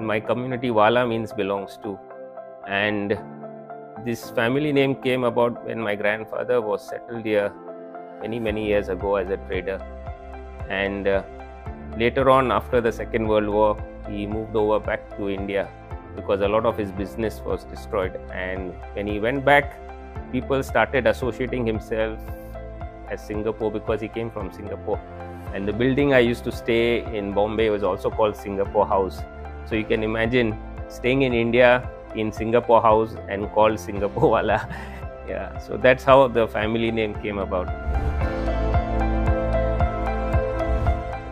my community Wala means belongs to. And this family name came about when my grandfather was settled here many years ago as a trader. And later on, after the Second World War, he moved over back to India because a lot of his business was destroyed. And when he went back, people started associating himself as Singapore because he came from Singapore. And the building I used to stay in Bombay was also called Singapore House. So you can imagine staying in India in Singapore House and called Singaporewalla. Yeah, so that's how the family name came about.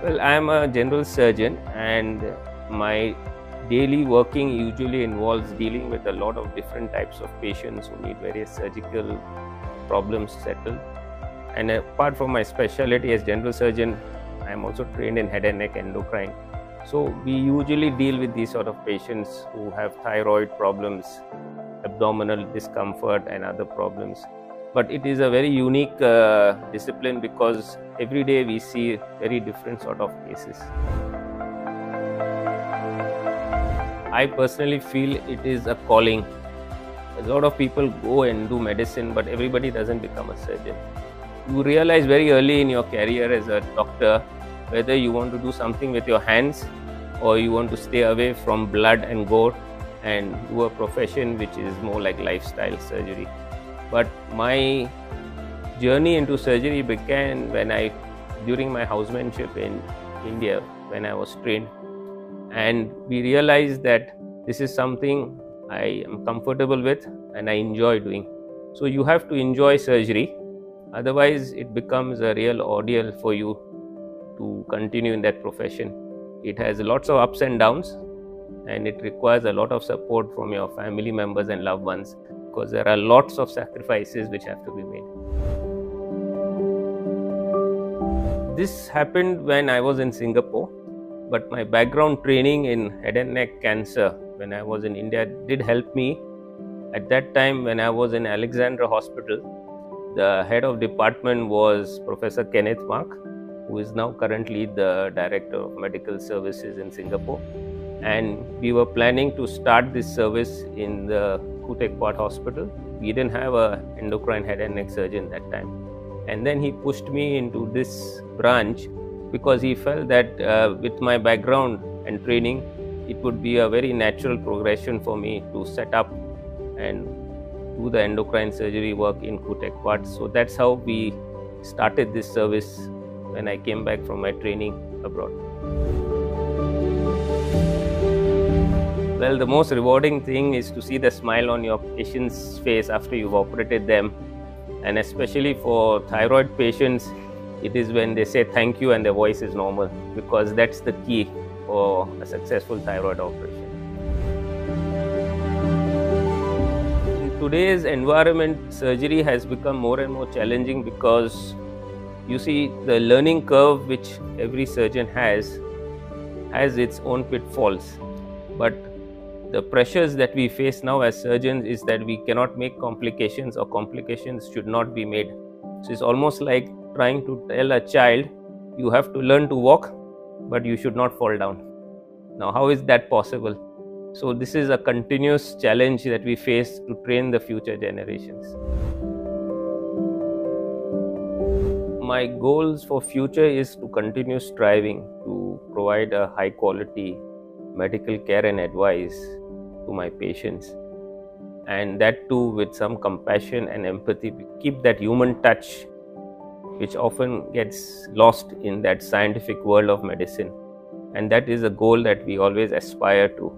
Well, I'm a general surgeon, and my daily working usually involves dealing with a lot of different types of patients who need various surgical problems settled. And apart from my specialty as general surgeon, I'm also trained in head and neck endocrine. So we usually deal with these sort of patients who have thyroid problems, abdominal discomfort and other problems. But it is a very unique discipline because every day we see very different sort of cases. I personally feel it is a calling. A lot of people go and do medicine, but everybody doesn't become a surgeon. You realize very early in your career as a doctor whether you want to do something with your hands or you want to stay away from blood and gore and do a profession which is more like lifestyle surgery. But my journey into surgery began during my housemanship in India when I was trained, and we realized that this is something I am comfortable with and I enjoy doing. So you have to enjoy surgery, otherwise it becomes a real ordeal for you to continue in that profession. It has lots of ups and downs, and it requires a lot of support from your family members and loved ones because there are lots of sacrifices which have to be made. This happened when I was in Singapore, but my background training in head and neck cancer when I was in India did help me. At that time when I was in Alexandra Hospital, the head of department was Professor Kenneth Mark, who is now currently the Director of Medical Services in Singapore. And we were planning to start this service in the Tempat Hospital. We didn't have an endocrine head and neck surgeon that time. And then he pushed me into this branch because he felt that with my background and training, it would be a very natural progression for me to set up and do the endocrine surgery work in Tempat. So that's how we started this service when I came back from my training abroad. Well, the most rewarding thing is to see the smile on your patient's face after you've operated them, and especially for thyroid patients, it is when they say thank you and their voice is normal, because that's the key for a successful thyroid operation. In today's environment, surgery has become more and more challenging because you see the learning curve which every surgeon has its own pitfalls. But the pressures that we face now as surgeons is that we cannot make complications, or complications should not be made. So it's almost like trying to tell a child, you have to learn to walk, but you should not fall down. Now, how is that possible? So this is a continuous challenge that we face to train the future generations. My goals for future is to continue striving to provide a high quality medical care and advice to my patients, and that too with some compassion and empathy. Keep that human touch which often gets lost in that scientific world of medicine, and that is a goal that we always aspire to.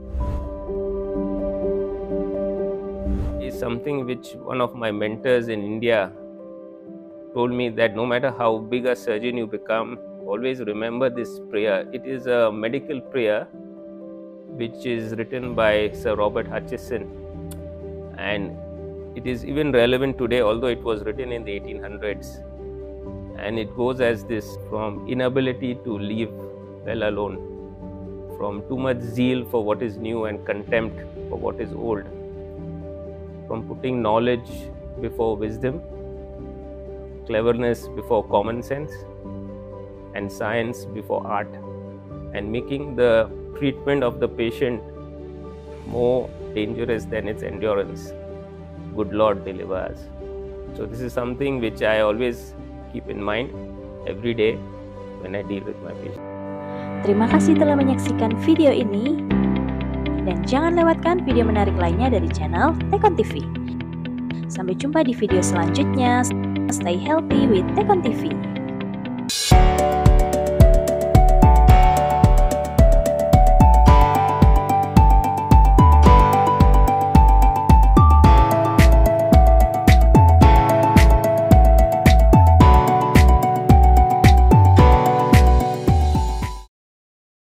It's something which one of my mentors in India told me, that no matter how big a surgeon you become, always remember this prayer. It is a medical prayer which is written by Sir Robert Hutchison, and it is even relevant today, although it was written in the 1800s. And it goes as this: from inability to live well alone, from too much zeal for what is new and contempt for what is old, from putting knowledge before wisdom, cleverness before common sense, and science before art, and making the treatment of the patient more dangerous than its endurance. Good Lord deliver us. So this is something which I always keep in mind every day when I deal with my patient. Terima kasih telah menyaksikan video ini, dan jangan lewatkan video menarik lainnya dari channel Tkon TV. Sampai jumpa di video selanjutnya. Stay healthy with Tkon TV.